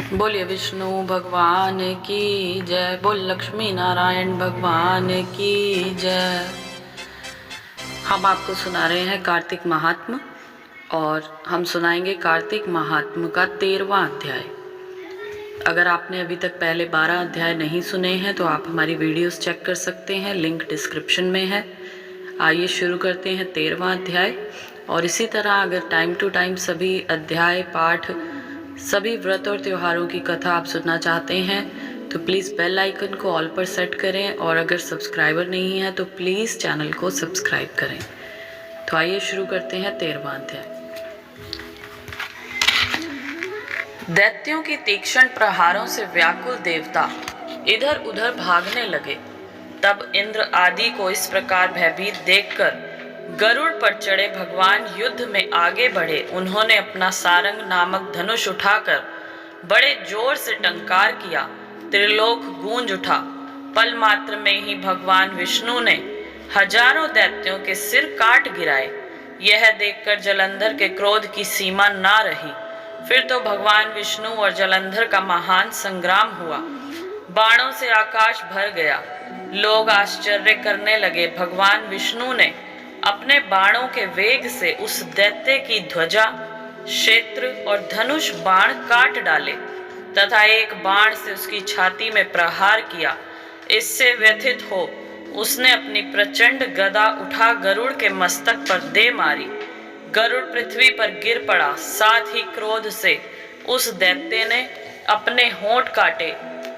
बोलिए विष्णु भगवान की जय, बोल लक्ष्मी नारायण भगवान की जय। हम आपको सुना रहे हैं कार्तिक महात्म और हम सुनाएंगे कार्तिक महात्म का 13वां अध्याय। अगर आपने अभी तक पहले 12 अध्याय नहीं सुने हैं तो आप हमारी वीडियोस चेक कर सकते हैं, लिंक डिस्क्रिप्शन में है। आइए शुरू करते हैं 13वां अध्याय। और इसी तरह अगर टाइम टू टाइम सभी अध्याय पाठ, सभी व्रत और त्योहारों की कथा आप सुनना चाहते हैं तो प्लीज़ बेल आइकन को ऑल पर सेट करें, और अगर सब्सक्राइबर नहीं है तो प्लीज़ चैनल को सब्सक्राइब करें। तो आइए शुरू करते हैं 13वां अध्याय। दैत्यों की तीक्ष्ण प्रहारों से व्याकुल देवता इधर उधर भागने लगे। तब इंद्र आदि को इस प्रकार भयभीत देखकर गरुड़ पर चढ़े भगवान युद्ध में आगे बढ़े। उन्होंने अपना सारंग नामक धनुष उठाकर बड़े जोर से टंकार किया। त्रिलोक गूंज उठा। पल मात्र में ही भगवान विष्णु ने हजारों दैत्यों के सिर काट गिराए। यह देखकर जलंधर के क्रोध की सीमा ना रही। फिर तो भगवान विष्णु और जलंधर का महान संग्राम हुआ। बाणों से आकाश भर गया। लोग आश्चर्य करने लगे। भगवान विष्णु ने अपने बाणों के वेग से उस दैत्य की ध्वजा, क्षेत्र और धनुष बाण काट डाले तथा एक बाण से उसकी छाती में प्रहार किया। इससे व्यथित हो उसने अपनी प्रचंड गदा उठा गरुड़ के मस्तक पर दे मारी। गरुड़ पृथ्वी पर गिर पड़ा। साथ ही क्रोध से उस दैत्य ने अपने होंठ काटे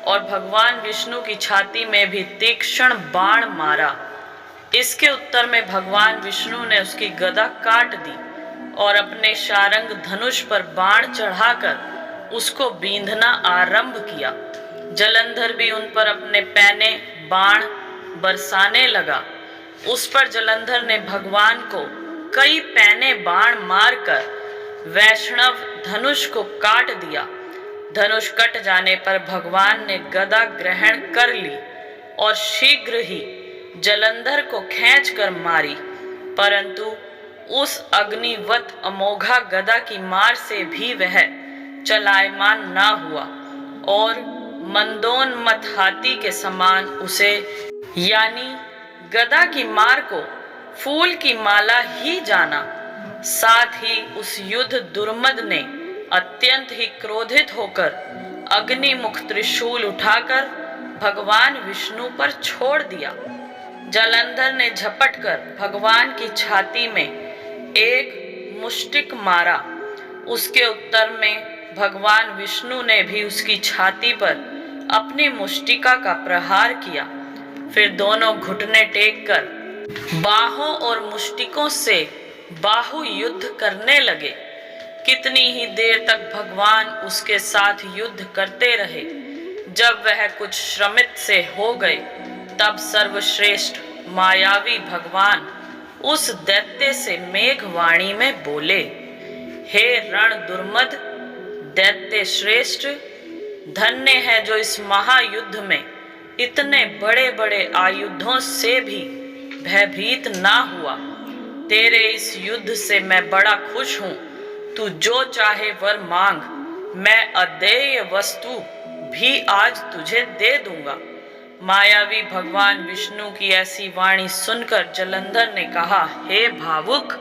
और भगवान विष्णु की छाती में भी तीक्ष्ण बाण मारा। इसके उत्तर में भगवान विष्णु ने उसकी गदा काट दी और अपने शारंग धनुष पर बाण चढ़ाकर उसको बींधना आरंभ किया। जलंधर भी उन पर अपने पैने बाण बरसाने लगा। उस पर जलंधर ने भगवान को कई पैने बाण मारकर वैष्णव धनुष को काट दिया। धनुष कट जाने पर भगवान ने गदा ग्रहण कर ली और शीघ्र ही जलंधर को खींचकर मारी, परंतु उस अग्निवत अमोघा गदा की मार से भी वह चलायमान ना हुआ और मंदोन्मत्त हाथी के समान उसे, यानी गदा की मार को, फूल की माला ही जाना। साथ ही उस युद्ध दुर्मद ने अत्यंत ही क्रोधित होकर अग्निमुख त्रिशूल उठाकर भगवान विष्णु पर छोड़ दिया। जलंधर ने झपटकर भगवान की छाती में एक मुष्टिक मारा। उसके उत्तर में भगवान विष्णु ने भी उसकी छाती पर अपनी मुष्टिका का प्रहार किया। फिर दोनों घुटने टेककर बाहों और मुष्टिकों से बाहु युद्ध करने लगे। कितनी ही देर तक भगवान उसके साथ युद्ध करते रहे। जब वह कुछ श्रमित से हो गए तब सर्वश्रेष्ठ मायावी भगवान उस दैत्य से मेघवाणी में बोले, हे रण दुर्मद दैत्य श्रेष्ठ, धन्य है जो इस महायुद्ध में इतने बड़े बड़े आयुधों से भी भयभीत ना हुआ। तेरे इस युद्ध से मैं बड़ा खुश हूँ। तू जो चाहे वर मांग, मैं अदेय वस्तु भी आज तुझे दे दूंगा। मायावी भगवान विष्णु की ऐसी वाणी सुनकर जलंधर ने कहा, हे भावुक,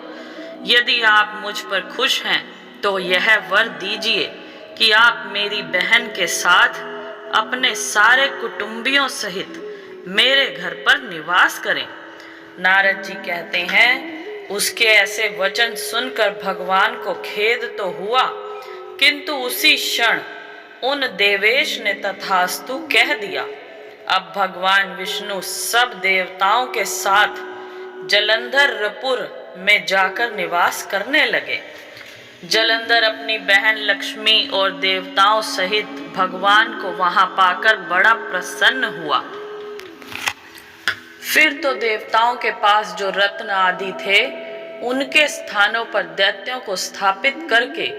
यदि आप मुझ पर खुश हैं तो यह वर दीजिए कि आप मेरी बहन के साथ अपने सारे कुटुंबियों सहित मेरे घर पर निवास करें। नारद जी कहते हैं, उसके ऐसे वचन सुनकर भगवान को खेद तो हुआ, किंतु उसी क्षण उन देवेश ने तथास्तु कह दिया। अब भगवान विष्णु सब देवताओं के साथ जलंधरपुर में जाकर निवास करने लगे। जलंधर अपनी बहन लक्ष्मी और देवताओं सहित भगवान को वहां पाकर बड़ा प्रसन्न हुआ। फिर तो देवताओं के पास जो रत्न आदि थे उनके स्थानों पर दैत्यों को स्थापित करके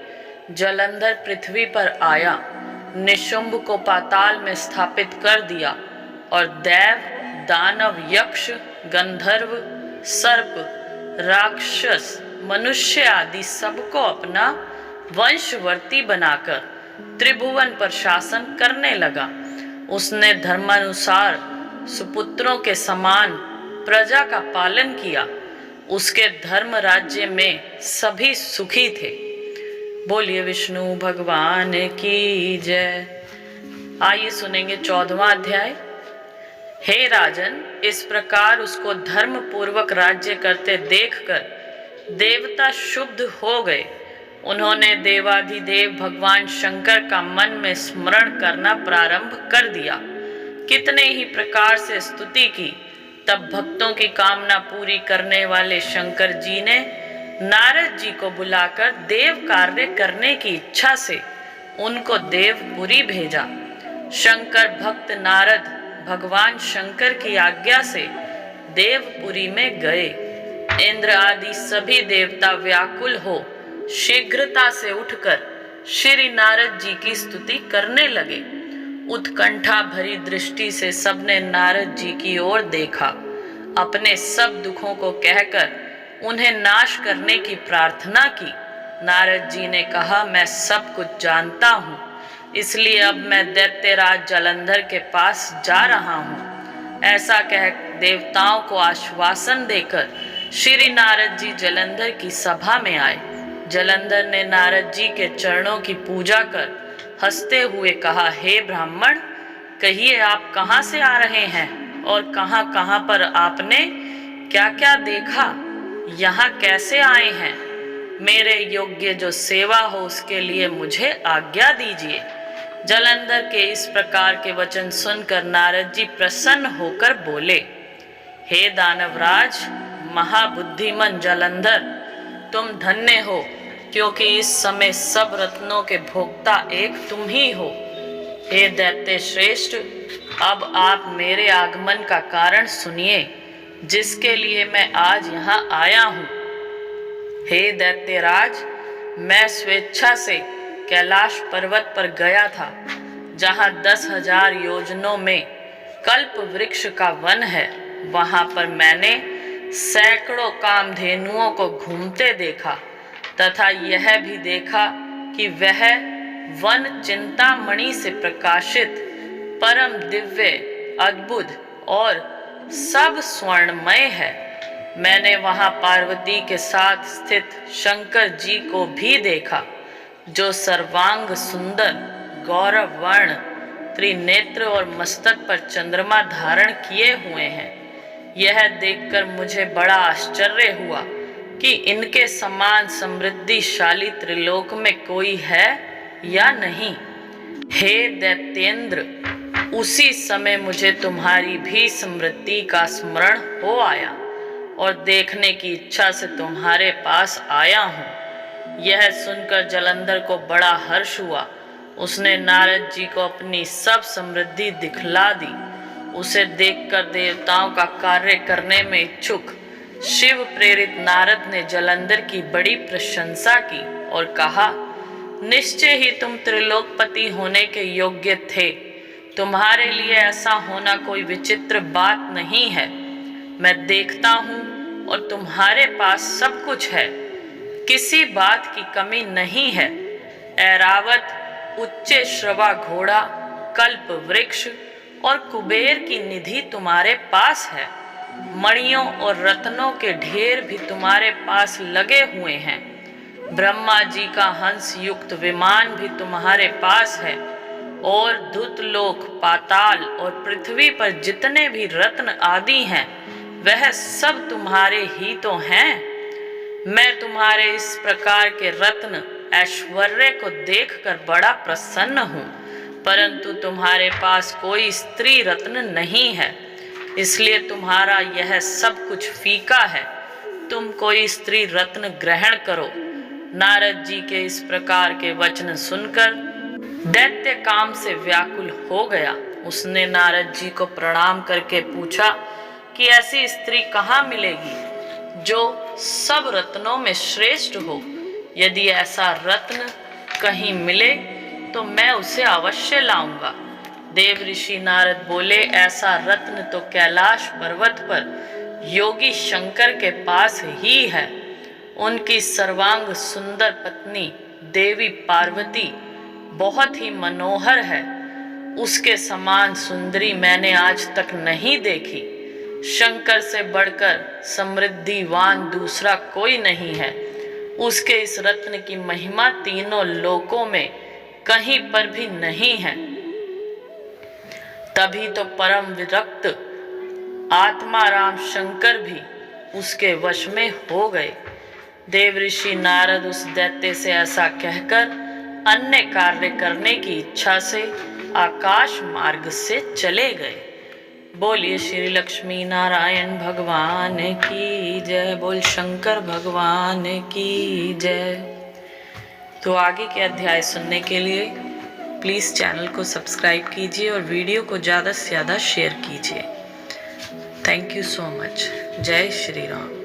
जलंधर पृथ्वी पर आया। निशुंभ को पाताल में स्थापित कर दिया और देव, दानव, यक्ष, गंधर्व, सर्प, राक्षस, मनुष्य आदि सबको अपना वंशवर्ती बनाकर त्रिभुवन पर शासन करने लगा। उसने धर्मानुसार सुपुत्रों के समान प्रजा का पालन किया। उसके धर्म राज्य में सभी सुखी थे। बोलिए विष्णु भगवान की जय। आइए सुनेंगे 14वां अध्याय। हे राजन, इस प्रकार उसको धर्म पूर्वक राज्य करते देखकर देवता शुद्ध हो गए। उन्होंने देवाधिदेव भगवान शंकर का मन में स्मरण करना प्रारंभ कर दिया। कितने ही प्रकार से स्तुति की। तब भक्तों की कामना पूरी करने वाले शंकर जी ने नारद जी को बुलाकर देव कार्य करने की इच्छा से उनको देवपुरी भेजा। शंकर भक्त नारद भगवान शंकर की आज्ञा से देवपुरी में गए। इंद्र आदि सभी देवता व्याकुल हो शीघ्रता से उठकर श्री नारद जी की स्तुति करने लगे। उत्कंठा भरी दृष्टि से सबने नारद जी की ओर देखा। अपने सब दुखों को कहकर उन्हें नाश करने की प्रार्थना की। नारद जी ने कहा, मैं सब कुछ जानता हूँ, इसलिए अब मैं दैत्यराज जलंधर के पास जा रहा हूँ। ऐसा कह देवताओं को आश्वासन देकर श्री नारद जी जलंधर की सभा में आए। जलंधर ने नारद जी के चरणों की पूजा कर हंसते हुए कहा, हे ब्राह्मण, कहिए आप कहाँ से आ रहे हैं और कहाँ कहाँ पर आपने क्या क्या देखा, यहाँ कैसे आए हैं? मेरे योग्य जो सेवा हो उसके लिए मुझे आज्ञा दीजिए। जलंधर के इस प्रकार के वचन सुनकर नारद जी प्रसन्न होकर बोले, हे दानवराज महाबुद्धिमन जलंधर, तुम धन्य हो, क्योंकि इस समय सब रत्नों के भोक्ता एक तुम ही हो। हे दैत्य श्रेष्ठ, अब आप मेरे आगमन का कारण सुनिए, जिसके लिए मैं आज यहाँ आया हूँ। हे दैत्यराज, मैं स्वेच्छा से कैलाश पर्वत पर गया था, जहाँ 10,000 योजनों में कल्प वृक्ष का वन है। वहाँ पर मैंने सैकड़ों कामधेनुओं को घूमते देखा तथा यह भी देखा कि वह वन चिंतामणि से प्रकाशित परम दिव्य, अद्भुत और सब स्वर्णमय है। मैंने वहाँ पार्वती के साथ स्थित शंकर जी को भी देखा, जो सर्वांग सुंदर, गौरव वर्ण, त्रिनेत्र और मस्तक पर चंद्रमा धारण किए हुए हैं। यह देखकर मुझे बड़ा आश्चर्य हुआ कि इनके समान समृद्धिशाली त्रिलोक में कोई है या नहीं। हे दैत्येंद्र, उसी समय मुझे तुम्हारी भी समृद्धि का स्मरण हो आया और देखने की इच्छा से तुम्हारे पास आया हूँ। यह सुनकर जलंधर को बड़ा हर्ष हुआ। उसने नारद जी को अपनी सब समृद्धि दिखला दी। उसे देखकर देवताओं का कार्य करने में इच्छुक शिव प्रेरित नारद ने जलंधर की बड़ी प्रशंसा की और कहा, निश्चय ही तुम त्रिलोकपति होने के योग्य थे। तुम्हारे लिए ऐसा होना कोई विचित्र बात नहीं है। मैं देखता हूँ और तुम्हारे पास सब कुछ है, किसी बात की कमी नहीं है। ऐरावत, उच्च श्रवा घोड़ा, कल्प वृक्ष और कुबेर की निधि तुम्हारे पास है। मणियों और रत्नों के ढेर भी तुम्हारे पास लगे हुए हैं। ब्रह्मा जी का हंस युक्त विमान भी तुम्हारे पास है और धुतलोक, पाताल और पृथ्वी पर जितने भी रत्न आदि हैं, वह सब तुम्हारे ही तो हैं। मैं तुम्हारे इस प्रकार के रत्न ऐश्वर्य को देखकर बड़ा प्रसन्न हूँ, परंतु तुम्हारे पास कोई स्त्री रत्न नहीं है, इसलिए तुम्हारा यह सब कुछ फीका है। तुम कोई स्त्री रत्न ग्रहण करो। नारद जी के इस प्रकार के वचन सुनकर दैत्य काम से व्याकुल हो गया। उसने नारद जी को प्रणाम करके पूछा कि ऐसी स्त्री कहाँ मिलेगी जो सब रत्नों में श्रेष्ठ हो। यदि ऐसा रत्न कहीं मिले तो मैं उसे अवश्य लाऊंगा। देव ऋषि नारद बोले, ऐसा रत्न तो कैलाश पर्वत पर योगी शंकर के पास ही है। उनकी सर्वांग सुंदर पत्नी देवी पार्वती बहुत ही मनोहर है। उसके समान सुंदरी मैंने आज तक नहीं देखी। शंकर से बढ़कर समृद्धिवान दूसरा कोई नहीं है। उसके इस रत्न की महिमा तीनों लोकों में कहीं पर भी नहीं है। तभी तो परम विरक्त आत्माराम शंकर भी उसके वश में हो गए। देवऋषि नारद उस दैत्य से ऐसा कहकर अन्य कार्य करने की इच्छा से आकाश मार्ग से चले गए। बोलिए श्री लक्ष्मी नारायण भगवान की जय। बोल शंकर भगवान की जय। तो आगे के अध्याय सुनने के लिए प्लीज़ चैनल को सब्सक्राइब कीजिए और वीडियो को ज़्यादा से ज़्यादा शेयर कीजिए। Thank you so much. जय श्री राम।